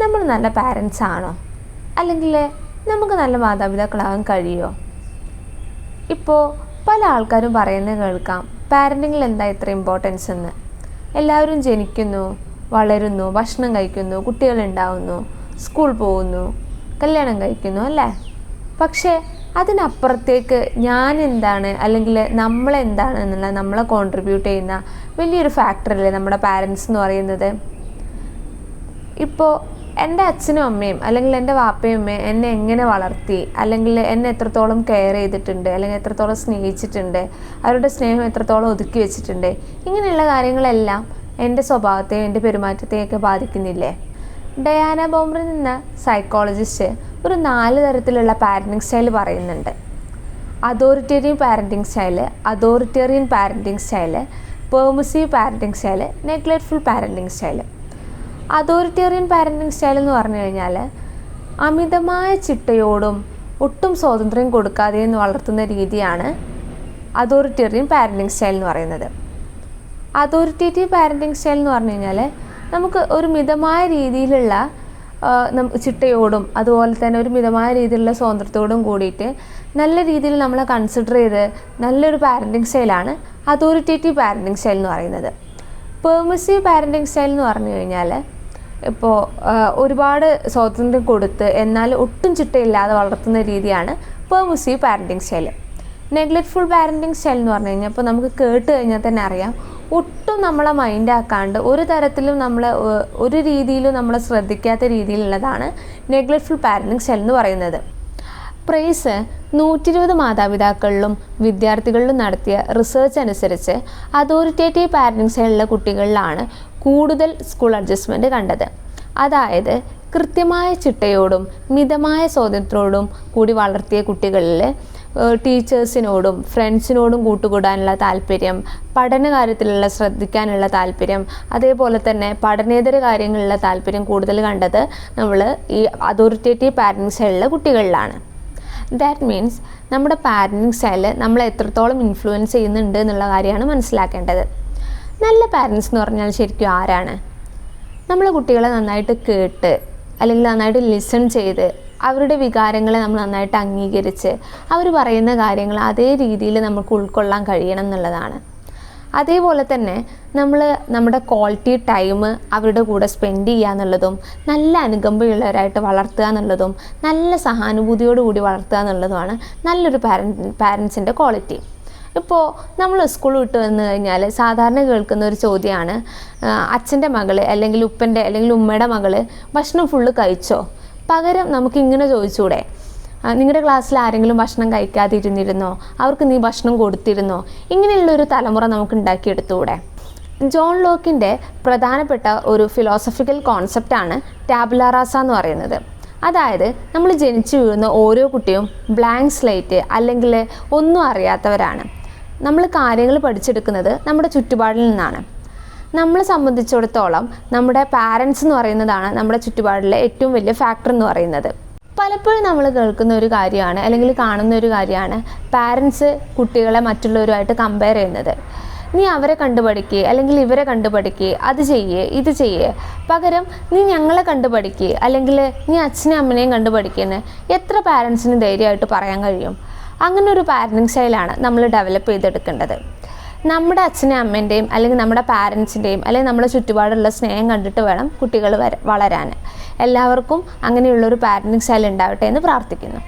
നമ്മൾ നല്ല പാരൻസ് ആണോ, അല്ലെങ്കിൽ നമുക്ക് നല്ല മാതാപിതാക്കളാകാൻ കഴിയുമോ? ഇപ്പോൾ പല ആൾക്കാരും പറയുന്നത് കേൾക്കാം, പാരൻറ്റിങ്ങിൽ എന്താ ഇത്ര ഇമ്പോർട്ടൻസ് എന്ന്. എല്ലാവരും ജനിക്കുന്നു, വളരുന്നു, ഭക്ഷണം കഴിക്കുന്നു, കുട്ടികളുണ്ടാവുന്നു, സ്കൂൾ പോകുന്നു, കല്യാണം കഴിക്കുന്നു, അല്ലേ? പക്ഷേ അതിനപ്പുറത്തേക്ക് ഞാൻ എന്താണ് അല്ലെങ്കിൽ നമ്മളെന്താണ് എന്നുള്ള നമ്മളെ കോൺട്രിബ്യൂട്ട് ചെയ്യുന്ന വലിയൊരു ഫാക്ടറല്ലേ നമ്മുടെ പാരൻസ് എന്ന് പറയുന്നത്. ഇപ്പോൾ എൻ്റെ അച്ഛനും അമ്മയും അല്ലെങ്കിൽ എൻ്റെ വാപ്പയും അമ്മയും എന്നെ എങ്ങനെ വളർത്തി, അല്ലെങ്കിൽ എന്നെ എത്രത്തോളം കെയർ ചെയ്തിട്ടുണ്ട്, അല്ലെങ്കിൽ എത്രത്തോളം സ്നേഹിച്ചിട്ടുണ്ട്, അവരുടെ സ്നേഹം എത്രത്തോളം ഒതുക്കി വെച്ചിട്ടുണ്ട്, ഇങ്ങനെയുള്ള കാര്യങ്ങളെല്ലാം എൻ്റെ സ്വഭാവത്തെയും എൻ്റെ പെരുമാറ്റത്തെയൊക്കെ ബാധിക്കുന്നില്ലേ? ഡയാന ബോംബ്രിൻ എന്ന സൈക്കോളജിസ്റ്റ് ഒരു 4 തരത്തിലുള്ള പാരൻറ്റിങ് സ്റ്റൈൽ പറയുന്നുണ്ട്. Authoritarian parenting style, authoritarian parenting style, permissive parenting style, neglectful parenting style. Authoritarian parenting style എന്ന് പറഞ്ഞു കഴിഞ്ഞാൽ അമിതമായ ചിട്ടയോടും ഒട്ടും സ്വാതന്ത്ര്യം കൊടുക്കാതെയും വളർത്തുന്ന രീതിയാണ് അതോറിറ്റേറിയൻ പാരൻറ്റിങ് സ്റ്റൈൽ എന്ന് പറയുന്നത്. അതോറിറ്റേറ്റീവ് പാരൻറ്റിങ് സ്റ്റൈൽ എന്ന് പറഞ്ഞു കഴിഞ്ഞാൽ നമുക്ക് ഒരു മിതമായ രീതിയിലുള്ള ചിട്ടയോടും അതുപോലെ തന്നെ ഒരു മിതമായ രീതിയിലുള്ള സ്വാതന്ത്ര്യത്തോടും കൂടിയിട്ട് നല്ല രീതിയിൽ നമ്മളെ കൺസിഡർ ചെയ്ത് നല്ലൊരു പാരൻറ്റിങ് സ്റ്റൈലാണ് അതോറിറ്റേറ്റീവ് പാരൻറ്റിങ് സ്റ്റൈൽ എന്ന് പറയുന്നത്. പെർമിസീവ് പാരൻറ്റിങ് സ്റ്റൈൽ എന്ന് പറഞ്ഞു കഴിഞ്ഞാൽ ഇപ്പോൾ ഒരുപാട് സ്വാതന്ത്ര്യം കൊടുത്ത് എന്നാൽ ഒട്ടും ചിട്ടയില്ലാതെ വളർത്തുന്ന രീതിയാണ് permissive parenting style. Neglectful parenting style എന്ന് പറഞ്ഞു കഴിഞ്ഞാൽ ഇപ്പോൾ നമുക്ക് കേട്ട് കഴിഞ്ഞാൽ തന്നെ അറിയാം, ഒട്ടും നമ്മളെ മൈൻഡാക്കാണ്ട് ഒരു തരത്തിലും ഒരു രീതിയിലും നമ്മളെ ശ്രദ്ധിക്കാത്ത രീതിയിലുള്ളതാണ് നെഗ്ലെക്റ്റ്ഫുൾ പാരൻറ്റിങ് സ്റ്റൈൽ എന്ന് പറയുന്നത്. പ്രൈസ് 120 മാതാപിതാക്കളിലും വിദ്യാർത്ഥികളിലും നടത്തിയ റിസർച്ച് അനുസരിച്ച് അതോറിറ്റേറ്റീവ് പാരൻറ്റിങ് സ്റ്റൈലുള്ള കുട്ടികളിലാണ് കൂടുതൽ സ്കൂൾ അഡ്ജസ്റ്റ്മെൻറ്റ് കണ്ടത്. അതായത് കൃത്യമായ ചിട്ടയോടും മിതമായ സ്വാതന്ത്ര്യത്തോടും കൂടി വളർത്തിയ കുട്ടികളിൽ ടീച്ചേഴ്സിനോടും ഫ്രണ്ട്സിനോടും കൂട്ടുകൂടാനുള്ള താല്പര്യം, പഠന കാര്യത്തിലുള്ള ശ്രദ്ധിക്കാനുള്ള താല്പര്യം, അതേപോലെ തന്നെ പഠനേതര കാര്യങ്ങളിലുള്ള താല്പര്യം കൂടുതൽ കണ്ടത് നമ്മൾ ഈ അതോറിറ്റേറ്റീവ് പാരൻറ്റിങ് സ്റ്റൈലിലെ കുട്ടികളിലാണ്. ദാറ്റ് മീൻസ് നമ്മുടെ പാരൻറ്റിങ് സ്റ്റൈൽ നമ്മളെ എത്രത്തോളം ഇൻഫ്ലുവൻസ് ചെയ്യുന്നുണ്ട് എന്നുള്ള കാര്യമാണ് മനസ്സിലാക്കേണ്ടത്. നല്ല പാരൻസ് എന്ന് പറഞ്ഞാൽ ശരിക്കും ആരാണ്? നമ്മളെ കുട്ടികളെ നന്നായിട്ട് കേട്ട് അല്ലെങ്കിൽ നന്നായിട്ട് ലിസൺ ചെയ്ത് അവരുടെ വികാരങ്ങളെ നമ്മൾ നന്നായിട്ട് അംഗീകരിച്ച് അവർ പറയുന്ന കാര്യങ്ങൾ അതേ രീതിയിൽ നമുക്ക് ഉൾക്കൊള്ളാൻ കഴിയണം എന്നുള്ളതാണ്. അതേപോലെ തന്നെ നമ്മുടെ ക്വാളിറ്റി ടൈം അവരുടെ കൂടെ സ്പെൻഡ് ചെയ്യുക എന്നുള്ളതും, നല്ല അനുകമ്പയുള്ളവരായിട്ട് വളർത്തുക എന്നുള്ളതും, നല്ല സഹാനുഭൂതിയോടുകൂടി വളർത്തുക എന്നുള്ളതുമാണ് നല്ലൊരു പാരൻസിൻ്റെ ക്വാളിറ്റി. ഇപ്പോൾ നമ്മൾ സ്കൂൾ വിട്ട് വന്നു കഴിഞ്ഞാൽ സാധാരണ കേൾക്കുന്ന ഒരു ചോദ്യമാണ്, അച്ഛൻ്റെ മകൾ അല്ലെങ്കിൽ ഉപ്പൻ്റെ അല്ലെങ്കിൽ ഉമ്മയുടെ മകൾ ഭക്ഷണം ഫുള്ള് കഴിച്ചോ? പകരം നമുക്കിങ്ങനെ ചോദിച്ചൂടെ, നിങ്ങളുടെ ക്ലാസ്സിൽ ആരെങ്കിലും ഭക്ഷണം കഴിക്കാതെ ഇരുന്നിരുന്നോ? അവർക്ക് നീ ഭക്ഷണം കൊടുത്തിരുന്നോ? ഇങ്ങനെയുള്ളൊരു തലമുറ നമുക്ക് ഉണ്ടാക്കിയെടുത്തൂടെ? ജോൺ ലോക്കിൻ്റെ പ്രധാനപ്പെട്ട ഒരു ഫിലോസഫിക്കൽ കോൺസെപ്റ്റാണ് ടാബുല റാസ എന്ന് പറയുന്നത്. അതായത് നമ്മൾ ജനിച്ചു വീഴുന്ന ഓരോ കുട്ടിയും ബ്ലാങ്ക് സ്ലേറ്റ് അല്ലെങ്കിൽ ഒന്നും അറിയാത്തവരാണ്. നമ്മൾ കാര്യങ്ങൾ പഠിച്ചെടുക്കുന്നത് നമ്മുടെ ചുറ്റുപാടിൽ നിന്നാണ്. നമ്മളെ സംബന്ധിച്ചിടത്തോളം നമ്മുടെ പാരൻസ് എന്ന് പറയുന്നതാണ് നമ്മുടെ ചുറ്റുപാടിലെ ഏറ്റവും വലിയ ഫാക്ടർ എന്ന് പറയുന്നത്. പലപ്പോഴും നമ്മൾ കേൾക്കുന്ന ഒരു കാര്യമാണ് അല്ലെങ്കിൽ കാണുന്ന ഒരു കാര്യമാണ് പാരൻസ് കുട്ടികളെ മറ്റുള്ളവരുമായിട്ട് കമ്പയർ ചെയ്യുന്നത്. നീ അവരെ കണ്ടുപഠിക്കുക അല്ലെങ്കിൽ ഇവരെ കണ്ടുപഠിക്കുക, അത് ചെയ്യേ ഇത് ചെയ്യേ, പകരം നീ ഞങ്ങളെ കണ്ടുപഠിക്കുക അല്ലെങ്കിൽ നീ അച്ഛനെയും അമ്മനെയും കണ്ടുപഠിക്കുന്ന എത്ര പാരൻസിന് ധൈര്യമായിട്ട് പറയാൻ കഴിയും? അങ്ങനെ ഒരു പാരൻറ്റിങ് സ്റ്റൈലാണ് നമ്മൾ ഡെവലപ്പ് ചെയ്തെടുക്കേണ്ടത്. നമ്മുടെ അച്ഛനെയും അമ്മേൻ്റെയും അല്ലെങ്കിൽ നമ്മുടെ പാരൻസിൻ്റെയും അല്ലെങ്കിൽ നമ്മുടെ ചുറ്റുപാടുള്ള സ്നേഹം കണ്ടിട്ട് വേണം കുട്ടികൾ വളരാൻ. എല്ലാവർക്കും അങ്ങനെയുള്ളൊരു പാരൻറ്റിങ് സ്റ്റൈൽ ഉണ്ടാവട്ടെ എന്ന് പ്രാർത്ഥിക്കുന്നു.